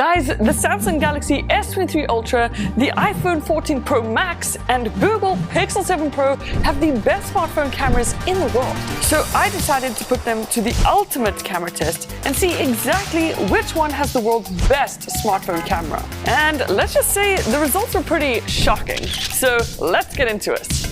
Guys, the Samsung Galaxy S23 Ultra, the iPhone 14 Pro Max, and Google Pixel 7 Pro have the best smartphone cameras in the world. So I decided to put them to the ultimate camera test and see exactly which one has the world's best smartphone camera. And let's just say the results were pretty shocking. So let's get into it.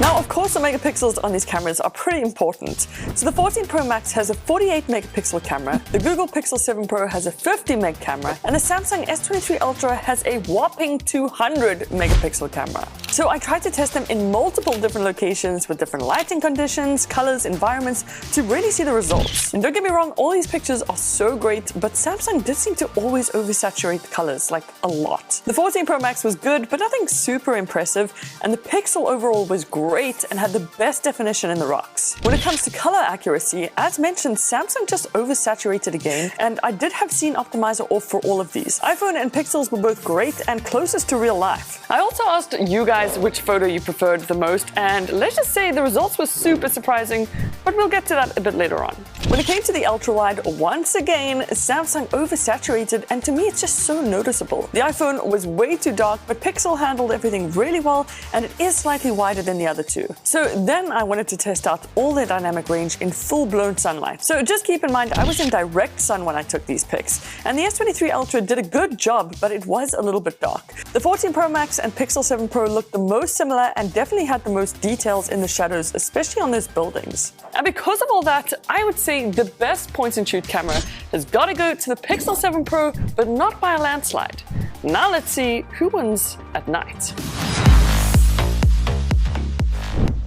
Now, of course, the megapixels on these cameras are pretty important. So the 14 Pro Max has a 48 megapixel camera, the Google Pixel 7 Pro has a 50 meg camera, and the Samsung S23 Ultra has a whopping 200 megapixel camera. So I tried to test them in multiple different locations with different lighting conditions, colors, environments to really see the results. And don't get me wrong, all these pictures are so great, but Samsung did seem to always oversaturate the colors, like a lot. The 14 Pro Max was good, but nothing super impressive, and the Pixel overall was great and had the best definition in the rocks. When it comes to color accuracy, as mentioned, Samsung just oversaturated again, and I did have Scene Optimizer off for all of these. iPhone and Pixels were both great and closest to real life. I also asked you guys which photo you preferred the most, and let's just say the results were super surprising, but we'll get to that a bit later on. When it came to the ultra-wide, once again, Samsung oversaturated, and to me it's just so noticeable. The iPhone was way too dark, but Pixel handled everything really well, and it is slightly wider than the other two. So then I wanted to test out all their dynamic range in full-blown sunlight. So just keep in mind, I was in direct sun when I took these pics, and the S23 Ultra did a good job, but it was a little bit dark. The 14 Pro Max and Pixel 7 Pro looked the most similar and definitely had the most details in the shadows, especially on those buildings. And because of all that, I would say the best point-and-shoot camera has got to go to the Pixel 7 Pro, but not by a landslide. Now let's see who wins at night.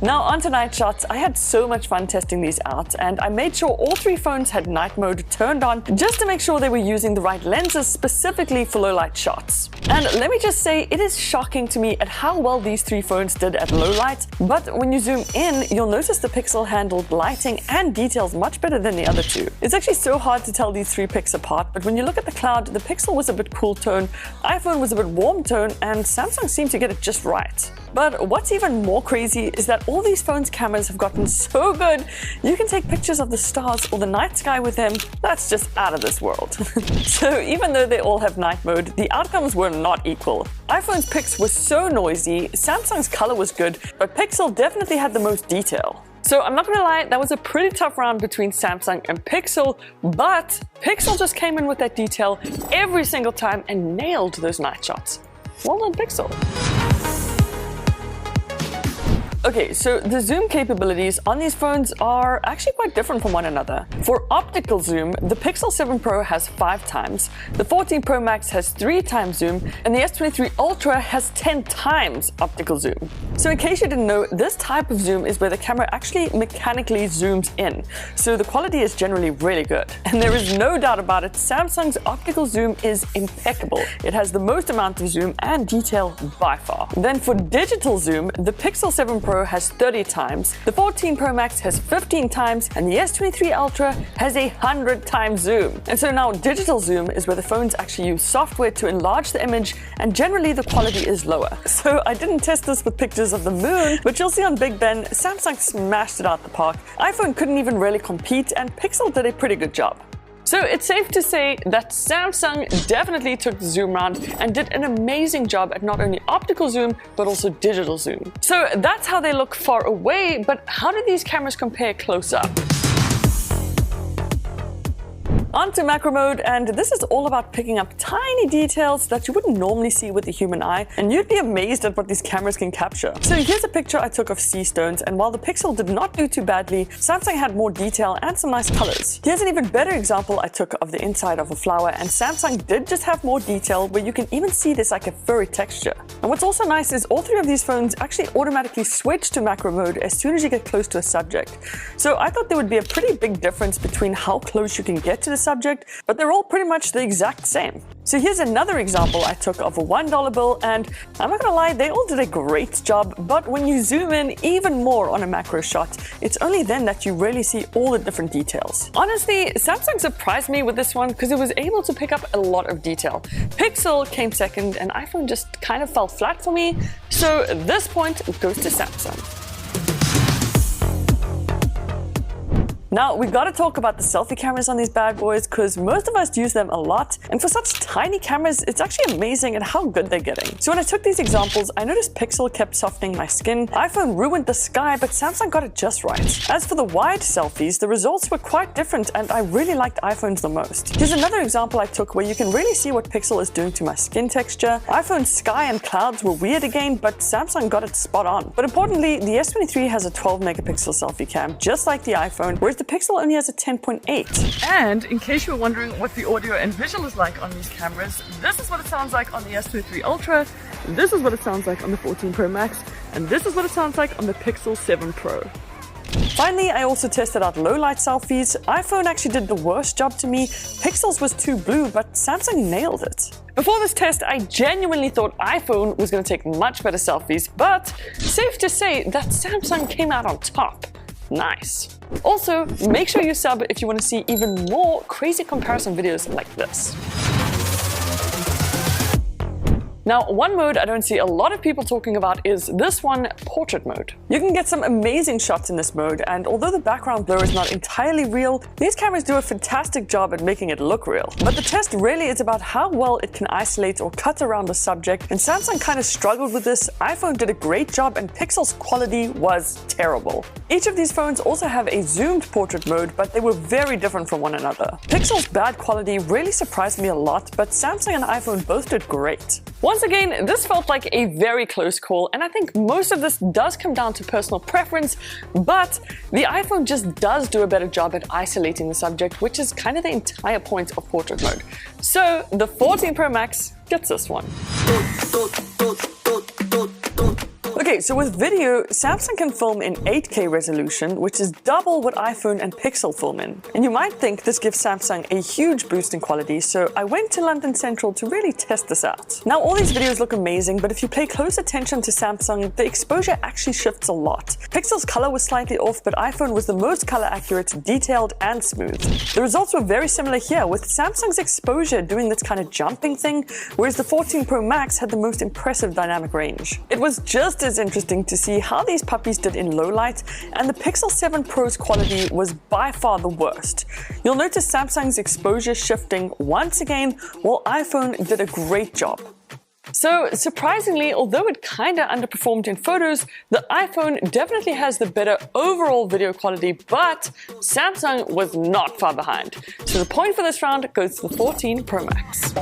Now onto night shots. I had so much fun testing these out, and I made sure all three phones had night mode turned on just to make sure they were using the right lenses specifically for low light shots. And let me just say, it is shocking to me at how well these three phones did at low light, but when you zoom in, you'll notice the Pixel handled lighting and details much better than the other two. It's actually so hard to tell these three pics apart, but when you look at the cloud, the Pixel was a bit cool tone, iPhone was a bit warm tone, and Samsung seemed to get it just right. But what's even more crazy is that all these phones' cameras have gotten so good, you can take pictures of the stars or the night sky with them. That's just out of this world. So even though they all have night mode, the outcomes were not equal. iPhone's pics were so noisy, Samsung's color was good, but Pixel definitely had the most detail. So I'm not gonna lie, that was a pretty tough round between Samsung and Pixel, but Pixel just came in with that detail every single time and nailed those night shots. Well done, Pixel. Okay, so the zoom capabilities on these phones are actually quite different from one another. For optical zoom, the Pixel 7 Pro has 5 times, the 14 Pro Max has 3 times zoom, and the S23 Ultra has 10 times optical zoom. So in case you didn't know, this type of zoom is where the camera actually mechanically zooms in, so the quality is generally really good. And there is no doubt about it, Samsung's optical zoom is impeccable. It has the most amount of zoom and detail by far. Then for digital zoom, the Pixel 7 Pro has 30 times, the 14 Pro Max has 15 times, and the S23 Ultra has 100 times zoom. And so now digital zoom is where the phones actually use software to enlarge the image, and generally the quality is lower. So I didn't test this with pictures of the moon, but you'll see on Big Ben, Samsung smashed it out the park. iPhone couldn't even really compete, and Pixel did a pretty good job. So it's safe to say that Samsung definitely took the zoom round and did an amazing job at not only optical zoom, but also digital zoom. So that's how they look far away, but how do these cameras compare close up? On to macro mode, and this is all about picking up tiny details that you wouldn't normally see with the human eye, and you'd be amazed at what these cameras can capture. So here's a picture I took of sea stones, and while the Pixel did not do too badly, Samsung had more detail and some nice colors. Here's an even better example I took of the inside of a flower, and Samsung did just have more detail where you can even see this like a furry texture. And what's also nice is all three of these phones actually automatically switch to macro mode as soon as you get close to a subject. So I thought there would be a pretty big difference between how close you can get to the subject, but they're all pretty much the exact same. So here's another example I took of a $1 bill, and I'm not gonna lie, they all did a great job, but when you zoom in even more on a macro shot, it's only then that you really see all the different details. Honestly, Samsung surprised me with this one because it was able to pick up a lot of detail. Pixel came second, and iPhone just kind of fell flat for me, so this point goes to Samsung. Now, we gotta talk about the selfie cameras on these bad boys because most of us use them a lot, and for such tiny cameras, it's actually amazing at how good they're getting. So when I took these examples, I noticed Pixel kept softening my skin, iPhone ruined the sky, but Samsung got it just right. As for the wide selfies, the results were quite different, and I really liked iPhone's the most. Here's another example I took where you can really see what Pixel is doing to my skin texture. iPhone's sky and clouds were weird again, but Samsung got it spot on. But importantly, the S23 has a 12 megapixel selfie cam, just like the iPhone, whereas the Pixel only has a 10.8. And in case you were wondering what the audio and visual is like on these cameras, this is what it sounds like on the S23 Ultra, this is what it sounds like on the 14 Pro Max, and this is what it sounds like on the Pixel 7 Pro. Finally, I also tested out low light selfies. iPhone actually did the worst job to me. Pixel's was too blue, but Samsung nailed it. Before this test, I genuinely thought iPhone was going to take much better selfies, but safe to say that Samsung came out on top. Nice. Also, make sure you sub if you want to see even more crazy comparison videos like this. Now, one mode I don't see a lot of people talking about is this one, portrait mode. You can get some amazing shots in this mode, and although the background blur is not entirely real, these cameras do a fantastic job at making it look real. But the test really is about how well it can isolate or cut around the subject, and Samsung kind of struggled with this. iPhone did a great job, and Pixel's quality was terrible. Each of these phones also have a zoomed portrait mode, but they were very different from one another. Pixel's bad quality really surprised me a lot, but Samsung and iPhone both did great. Once again, this felt like a very close call, and I think most of this does come down to personal preference, but the iPhone just does do a better job at isolating the subject, which is kind of the entire point of portrait mode. So the 14 Pro Max gets this one. Okay, so with video, Samsung can film in 8K resolution, which is double what iPhone and Pixel film in. And you might think this gives Samsung a huge boost in quality, so I went to London Central to really test this out. Now, all these videos look amazing, but if you pay close attention to Samsung, the exposure actually shifts a lot. Pixel's color was slightly off, but iPhone was the most color accurate, detailed, and smooth. The results were very similar here, with Samsung's exposure doing this kind of jumping thing, whereas the 14 Pro Max had the most impressive dynamic range. It was just as interesting to see how these puppies did in low light, and the Pixel 7 Pro's quality was by far the worst. You'll notice Samsung's exposure shifting once again, while iPhone did a great job. So surprisingly, although it kinda underperformed in photos, the iPhone definitely has the better overall video quality, but Samsung was not far behind. So the point for this round goes to the 14 Pro Max.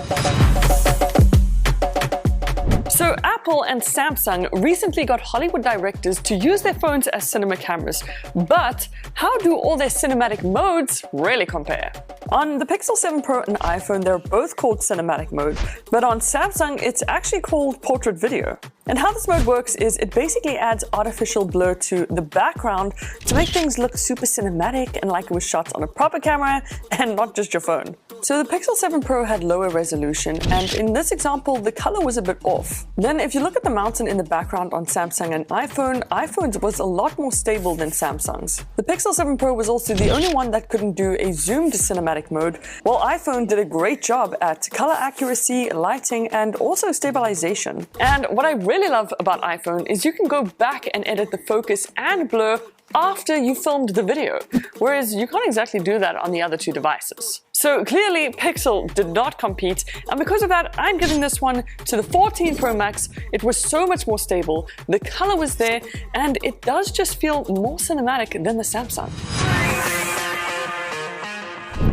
So Apple and Samsung recently got Hollywood directors to use their phones as cinema cameras, but how do all their cinematic modes really compare? On the Pixel 7 Pro and iPhone, they're both called cinematic mode, but on Samsung, it's actually called portrait video. And how this mode works is it basically adds artificial blur to the background to make things look super cinematic and like it was shot on a proper camera and not just your phone. So the Pixel 7 Pro had lower resolution, and in this example, the color was a bit off. Then if you look at the mountain in the background on Samsung and iPhone, iPhone's was a lot more stable than Samsung's. The Pixel 7 Pro was also the only one that couldn't do a zoomed cinematic mode, while iPhone did a great job at color accuracy, lighting, and also stabilization. And what I really love about iPhone is you can go back and edit the focus and blur after you filmed the video, whereas you can't exactly do that on the other two devices. So clearly Pixel did not compete, and because of that, I'm giving this one to the 14 Pro Max. It was so much more stable, the color was there, and it does just feel more cinematic than the Samsung.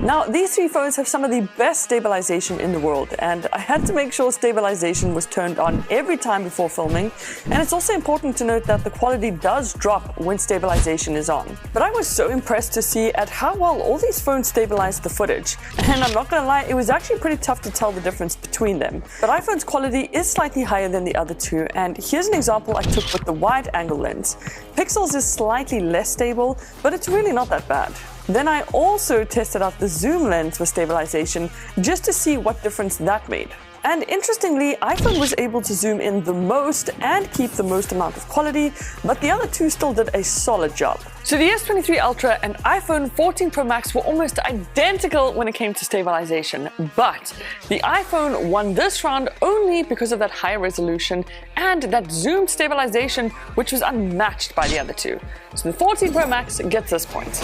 Now, these three phones have some of the best stabilization in the world, and I had to make sure stabilization was turned on every time before filming, and it's also important to note that the quality does drop when stabilization is on. But I was so impressed to see at how well all these phones stabilized the footage, and I'm not gonna lie, it was actually pretty tough to tell the difference between them. But iPhone's quality is slightly higher than the other two, and here's an example I took with the wide angle lens. Pixel's is slightly less stable, but it's really not that bad. Then I also tested out the zoom lens for stabilization just to see what difference that made. And interestingly, iPhone was able to zoom in the most and keep the most amount of quality, but the other two still did a solid job. So the S23 Ultra and iPhone 14 Pro Max were almost identical when it came to stabilization, but the iPhone won this round only because of that higher resolution and that zoomed stabilization, which was unmatched by the other two. So the 14 Pro Max gets this point.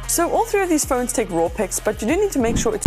So all three of these phones take RAW pics, but you do need to make sure it's